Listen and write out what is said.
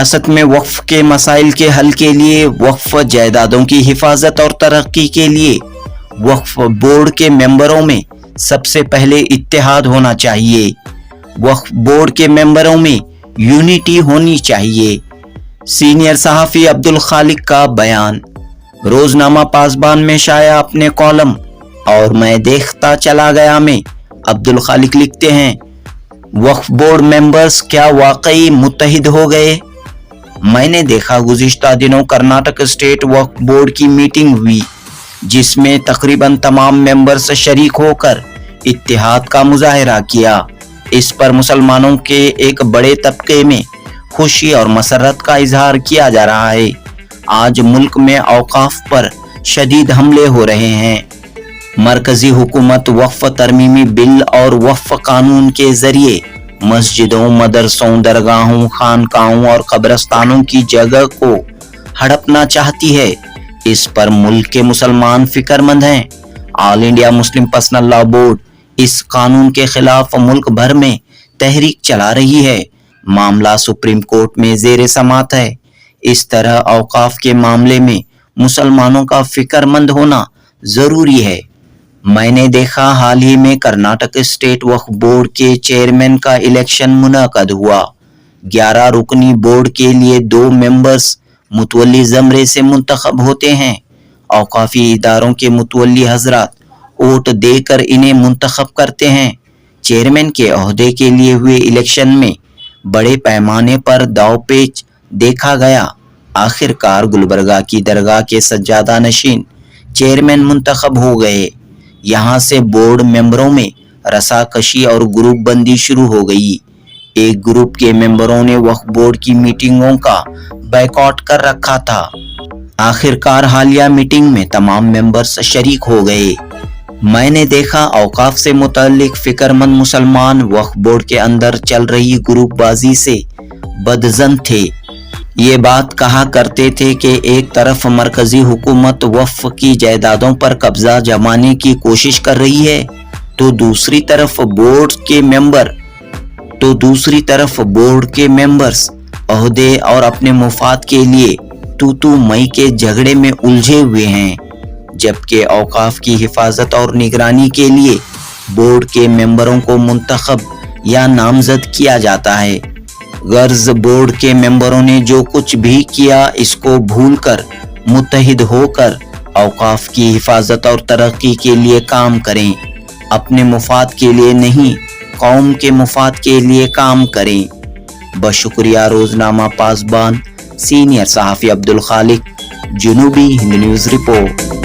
रियासत में वक्फ के मसाइल के हल के लिए, वक्फ जायदादों की हिफाजत और तरक्की के लिए वक्फ बोर्ड के मेंबरों में सबसे पहले इत्तेहाद होना चाहिए। वक्फ बोर्ड के मेंबरों में यूनिटी होनी चाहिए। सीनियर सहाफ़ी अब्दुल खालिक का बयान। रोजनामा पासबान में शाया अपने कॉलम और मैं देखता चला गया में अब्दुल खालिक लिखते हैं, वक्फ बोर्ड मेंबर्स क्या वाकई मुत्तहिद हो गए? मैंने देखा गुज़िश्ता दिनों कर्नाटक स्टेट वक्फ बोर्ड की मीटिंग हुई जिसमें तकरीबन तमाम मेंबर्स शरीक होकर इत्तेहाद का मुजाहरा किया। इस पर मुसलमानों के एक बड़े तबके में खुशी और मसरत का इजहार किया जा रहा है। आज मुल्क में औकाफ पर शदीद हमले हो रहे हैं। मरकजी हुकूमत वक्फ तरमीमी बिल और वक्फ कानून के जरिए मस्जिदों, मदरसों, दरगाहों, खानकाहों और कब्रस्तानों की जगह को हड़पना चाहती है। इस पर मुल्क के मुसलमान फिक्रमंद हैं। All India Muslim personal law board इस कानून के खिलाफ मुल्क भर में तहरीक चला रही है। मामला सुप्रीम कोर्ट में जेर समात है। इस तरह औकाफ के मामले में मुसलमानों का फिक्रमंद होना जरूरी है। मैंने देखा हाल ही में कर्नाटक स्टेट वक्फ बोर्ड के चेयरमैन का इलेक्शन मुनअक़द हुआ। 11 रुकनी बोर्ड के लिए 2 मेंबर्स मुतवल्ली ज़मरे से मुंतखब होते हैं। औकाफी इदारों के मुतवल्ली हजरात वोट देकर इन्हें मुंतखब करते हैं। चेयरमैन के ओहदे के लिए हुए इलेक्शन में बड़े पैमाने पर दावपेच देखा गया। आखिरकार गुलबर्गा की दरगाह के सज्जादा नशीन चेयरमैन मुंतखब हो गए। यहाँ से बोर्ड मेंबरों में रसाकशी और ग्रुप बंदी शुरू हो गई। एक ग्रुप के मेंबरों ने वक्फ बोर्ड की मीटिंगों का बायकॉट कर रखा था। आखिरकार हालिया मीटिंग में तमाम मेंबर्स शरीक हो गए। मैंने देखा औकाफ से मुतल्लिक फिक्रमंद मुसलमान वक्फ बोर्ड के अंदर चल रही ग्रुपबाजी से बदजन थे। ये बात कहा करते थे कि एक तरफ मरकजी हुकूमत वक्फ की जायदादों पर कब्जा जमाने की कोशिश कर रही है तो दूसरी तरफ बोर्ड के मेंबर्स ओहदे और अपने मुफाद के लिए तू मई के झगड़े में उलझे हुए हैं। जबकि औकाफ की हिफाजत और निगरानी के लिए बोर्ड के मेंबरों को मुंतखब या नामजद किया जाता है। गर्ज बोर्ड के मेंबरों ने जो कुछ भी किया इसको भूलकर मुत्तहिद होकर औकाफ की हिफाजत और तरक्की के लिए काम करें। अपने मुफाद के लिए नहीं, कौम के मुफाद के लिए काम करें। बशुक्रिया रोजनामा पासबान, सीनियर सहाफ़ी अब्दुल खालिक, जनूबी हिंद न्यूज़ रिपोर्ट।